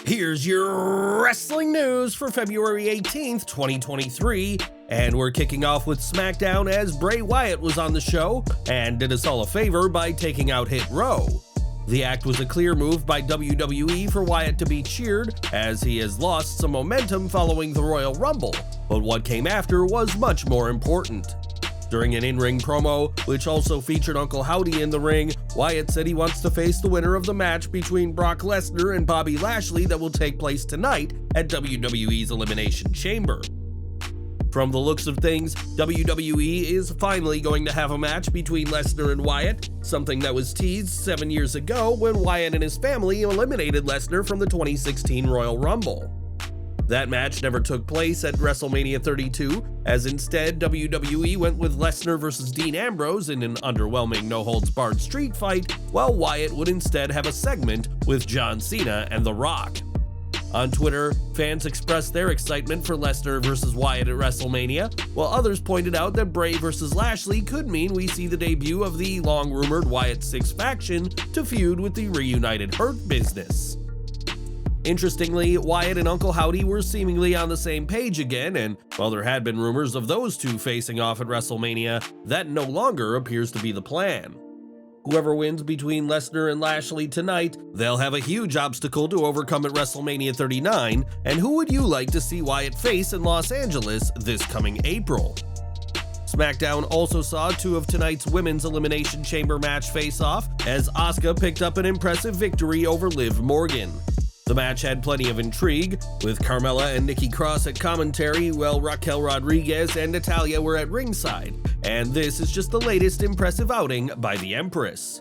Here's your wrestling news for February 18th, 2023, and we're kicking off with Smackdown as Bray Wyatt was on the show and did us all a favor by taking out Hit Row. The act was a clear move by WWE for Wyatt to be cheered, as he has lost some momentum following the Royal Rumble, but what came after was much more important. During an in-ring promo, which also featured Uncle Howdy in the ring, Wyatt said he wants to face the winner of the match between Brock Lesnar and Bobby Lashley that will take place tonight at WWE's Elimination Chamber. From the looks of things, WWE is finally going to have a match between Lesnar and Wyatt, something that was teased 7 years ago when Wyatt and his family eliminated Lesnar from the 2016 Royal Rumble. That match never took place at WrestleMania 32, as instead WWE went with Lesnar versus Dean Ambrose in an underwhelming no-holds-barred street fight, while Wyatt would instead have a segment with John Cena and The Rock. On Twitter, fans expressed their excitement for Lesnar versus Wyatt at WrestleMania, while others pointed out that Bray versus Lashley could mean we see the debut of the long-rumored Wyatt Six faction to feud with the reunited Hurt Business. Interestingly, Wyatt and Uncle Howdy were seemingly on the same page again, and while there had been rumors of those two facing off at WrestleMania, that no longer appears to be the plan. Whoever wins between Lesnar and Lashley tonight, they'll have a huge obstacle to overcome at WrestleMania 39, and who would you like to see Wyatt face in Los Angeles this coming April? Smackdown also saw two of tonight's Women's Elimination Chamber match face off, as Asuka picked up an impressive victory over Liv Morgan. The match had plenty of intrigue, with Carmelo and Nikki Cross at commentary, while Raquel Rodriguez and Natalya were at ringside, and this is just the latest impressive outing by the Empress.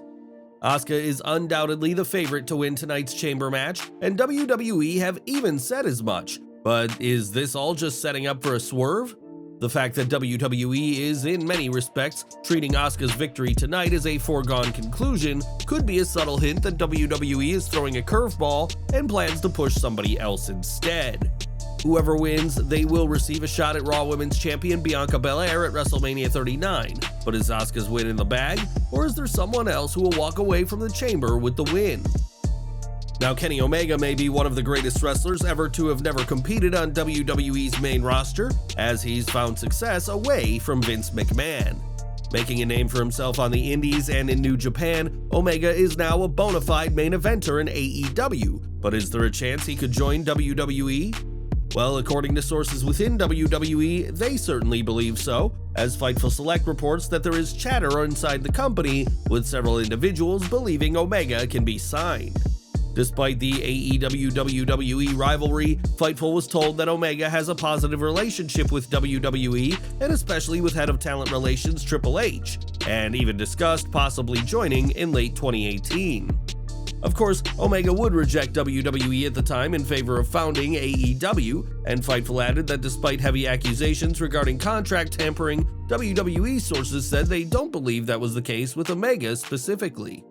Asuka is undoubtedly the favorite to win tonight's chamber match, and WWE have even said as much, but is this all just setting up for a swerve? The fact that WWE is, in many respects, treating Asuka's victory tonight as a foregone conclusion could be a subtle hint that WWE is throwing a curveball and plans to push somebody else instead. Whoever wins, they will receive a shot at Raw Women's Champion Bianca Belair at WrestleMania 39, but is Asuka's win in the bag, or is there someone else who will walk away from the chamber with the win? Now, Kenny Omega may be one of the greatest wrestlers ever to have never competed on WWE's main roster, as he's found success away from Vince McMahon. Making a name for himself on the indies and in New Japan, Omega is now a bona fide main eventer in AEW, but is there a chance he could join WWE? Well, according to sources within WWE, they certainly believe so, as Fightful Select reports that there is chatter inside the company, with several individuals believing Omega can be signed. Despite the AEW-WWE rivalry, Fightful was told that Omega has a positive relationship with WWE, and especially with Head of Talent Relations Triple H, and even discussed possibly joining in late 2018. Of course, Omega would reject WWE at the time in favor of founding AEW, and Fightful added that despite heavy accusations regarding contract tampering, WWE sources said they don't believe that was the case with Omega specifically.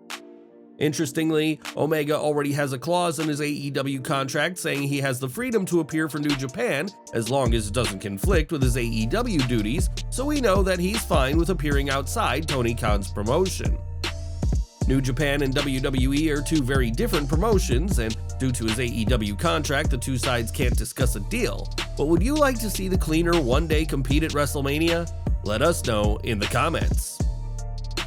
Interestingly, Omega already has a clause in his AEW contract saying he has the freedom to appear for New Japan as long as it doesn't conflict with his AEW duties, so we know that he's fine with appearing outside Tony Khan's promotion. New Japan and WWE are two very different promotions, and due to his AEW contract, the two sides can't discuss a deal. But would you like to see the cleaner one-day compete at WrestleMania? Let us know in the comments.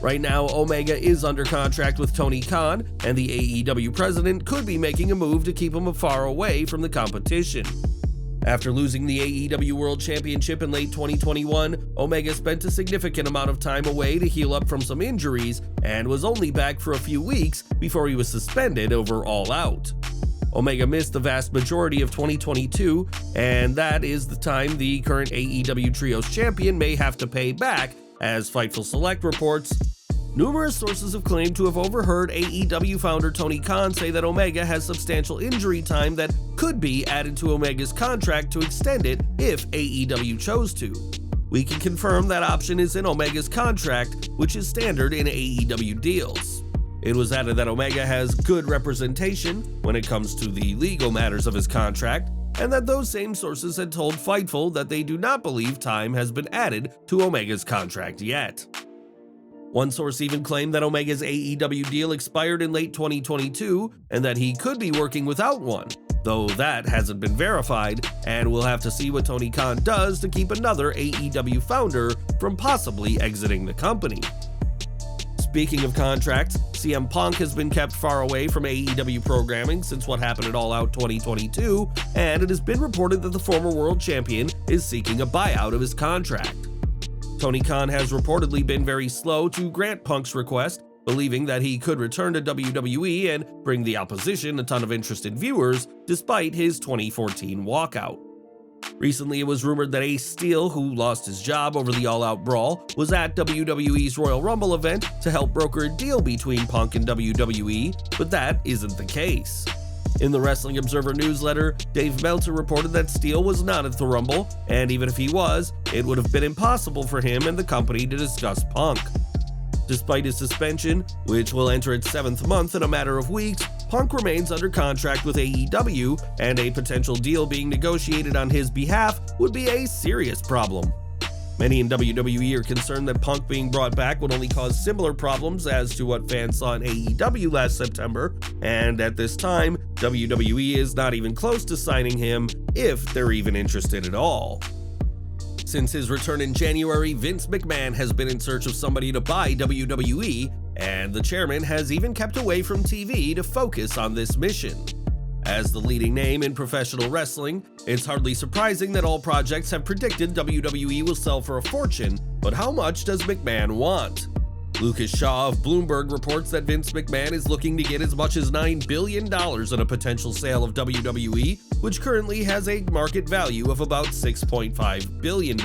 Right now, Omega is under contract with Tony Khan, and the AEW president could be making a move to keep him far away from the competition. After losing the AEW World Championship in late 2021, Omega spent a significant amount of time away to heal up from some injuries, and was only back for a few weeks before he was suspended over All Out. Omega missed the vast majority of 2022, and that is the time the current AEW Trios champion may have to pay back, as Fightful Select reports. Numerous sources have claimed to have overheard AEW founder Tony Khan say that Omega has substantial injury time that could be added to Omega's contract to extend it if AEW chose to. We can confirm that option is in Omega's contract, which is standard in AEW deals. It was added that Omega has good representation when it comes to the legal matters of his contract, and that those same sources had told Fightful that they do not believe time has been added to Omega's contract yet. One source even claimed that Omega's AEW deal expired in late 2022 and that he could be working without one, though that hasn't been verified, and we'll have to see what Tony Khan does to keep another AEW founder from possibly exiting the company. Speaking of contracts, CM Punk has been kept far away from AEW programming since what happened at All Out 2022, and it has been reported that the former world champion is seeking a buyout of his contract. Tony Khan has reportedly been very slow to grant Punk's request, believing that he could return to WWE and bring the opposition a ton of interested viewers despite his 2014 walkout. Recently, it was rumored that Ace Steel, who lost his job over the All Out Brawl, was at WWE's Royal Rumble event to help broker a deal between Punk and WWE, but that isn't the case. In the Wrestling Observer newsletter, Dave Meltzer reported that Steel was not at the Rumble, and even if he was, it would have been impossible for him and the company to discuss Punk. Despite his suspension, which will enter its 7th month in a matter of weeks, Punk remains under contract with AEW, and a potential deal being negotiated on his behalf would be a serious problem. Many in WWE are concerned that Punk being brought back would only cause similar problems as to what fans saw in AEW last September, and at this time, WWE is not even close to signing him, if they're even interested at all. Since his return in January, Vince McMahon has been in search of somebody to buy WWE, and the chairman has even kept away from TV to focus on this mission. As the leading name in professional wrestling, it's hardly surprising that all projects have predicted WWE will sell for a fortune, but how much does McMahon want? Lucas Shaw of Bloomberg reports that Vince McMahon is looking to get as much as $9 billion in a potential sale of WWE, which currently has a market value of about $6.5 billion.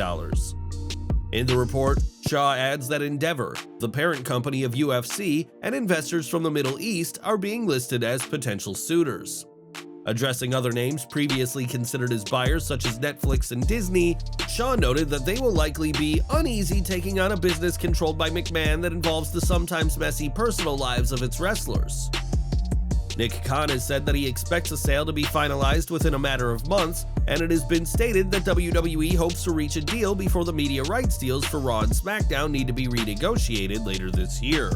In the report, Shaw adds that Endeavor, the parent company of UFC, and investors from the Middle East are being listed as potential suitors. Addressing other names previously considered as buyers such as Netflix and Disney, Shaw noted that they will likely be uneasy taking on a business controlled by McMahon that involves the sometimes messy personal lives of its wrestlers. Nick Khan has said that he expects a sale to be finalized within a matter of months, and it has been stated that WWE hopes to reach a deal before the media rights deals for Raw and Smackdown need to be renegotiated later this year.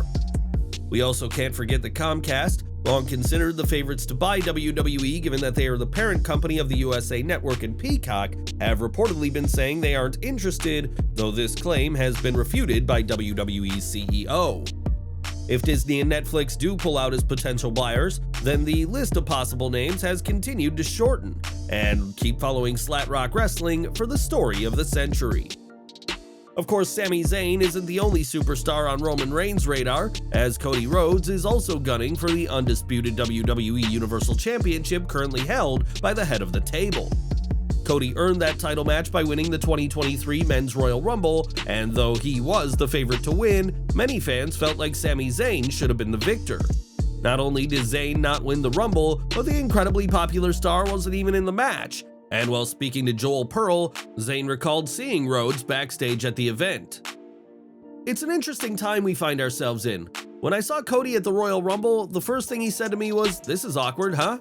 We also can't forget that Comcast, long considered the favorites to buy WWE given that they are the parent company of the USA Network and Peacock, have reportedly been saying they aren't interested, though this claim has been refuted by WWE's CEO. If Disney and Netflix do pull out as potential buyers, then the list of possible names has continued to shorten, and keep following Slat Rock Wrestling for the story of the century. Of course, Sami Zayn isn't the only superstar on Roman Reigns' radar, as Cody Rhodes is also gunning for the undisputed WWE Universal Championship currently held by the head of the table. Cody earned that title match by winning the 2023 Men's Royal Rumble, and though he was the favorite to win, many fans felt like Sami Zayn should have been the victor. Not only did Zayn not win the Rumble, but the incredibly popular star wasn't even in the match. And while speaking to Joel Pearl, Zayn recalled seeing Rhodes backstage at the event. It's an interesting time we find ourselves in. When I saw Cody at the Royal Rumble, the first thing he said to me was, "This is awkward, huh?"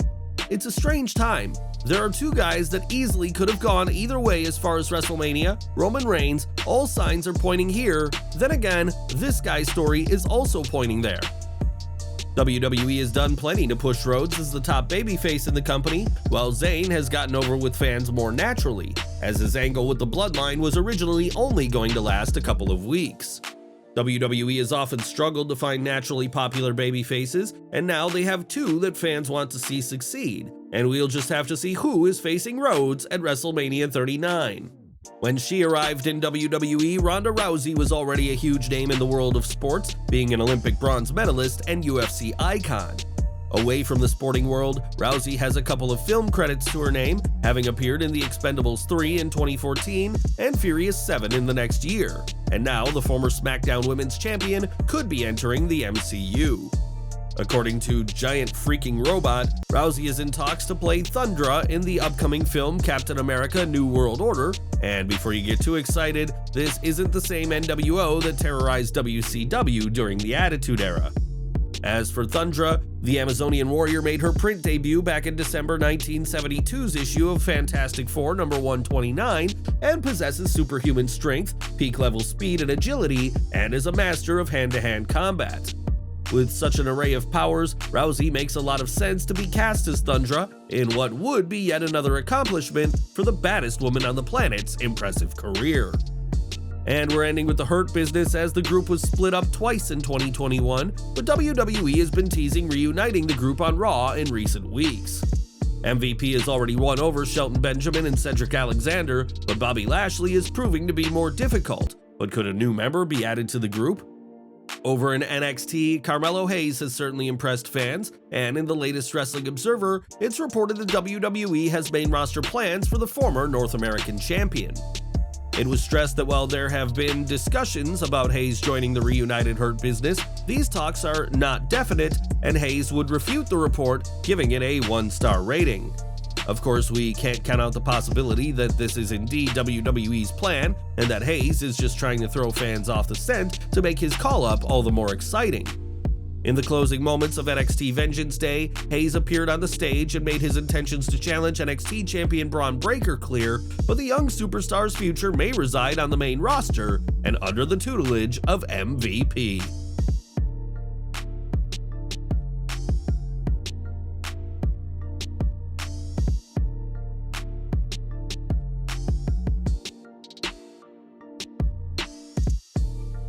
It's a strange time. There are two guys that easily could have gone either way as far as WrestleMania, Roman Reigns, all signs are pointing here. Then again, this guy's story is also pointing there. WWE has done plenty to push Rhodes as the top babyface in the company, while Zayn has gotten over with fans more naturally, as his angle with the Bloodline was originally only going to last a couple of weeks. WWE has often struggled to find naturally popular babyfaces, and now they have two that fans want to see succeed, and we'll just have to see who is facing Rhodes at WrestleMania 39. When she arrived in WWE, Ronda Rousey was already a huge name in the world of sports, being an Olympic bronze medalist and UFC icon. Away from the sporting world, Rousey has a couple of film credits to her name, having appeared in The Expendables 3 in 2014 and Furious 7 in the next year. And now the former SmackDown Women's Champion could be entering the MCU. According to Giant Freaking Robot, Rousey is in talks to play Thundra in the upcoming film Captain America: New World Order, and before you get too excited, this isn't the same NWO that terrorized WCW during the Attitude Era. As for Thundra, the Amazonian warrior made her print debut back in December 1972's issue of Fantastic Four number 129 and possesses superhuman strength, peak level speed and agility, and is a master of hand-to-hand combat. With such an array of powers, Rousey makes a lot of sense to be cast as Thundra in what would be yet another accomplishment for the baddest woman on the planet's impressive career. And we're ending with the Hurt Business, as the group was split up twice in 2021, but WWE has been teasing reuniting the group on Raw in recent weeks. MVP has already won over Shelton Benjamin and Cedric Alexander, but Bobby Lashley is proving to be more difficult. But could a new member be added to the group? Over in NXT, Carmelo Hayes has certainly impressed fans, and in the latest Wrestling Observer, it's reported that WWE has main roster plans for the former North American champion. It was stressed that while there have been discussions about Hayes joining the reunited Hurt Business, these talks are not definite, and Hayes would refute the report, giving it a 1-star rating. Of course, we can't count out the possibility that this is indeed WWE's plan, and that Hayes is just trying to throw fans off the scent to make his call-up all the more exciting. In the closing moments of NXT Vengeance Day, Hayes appeared on the stage and made his intentions to challenge NXT champion Braun Breaker clear, but the young superstar's future may reside on the main roster and under the tutelage of MVP.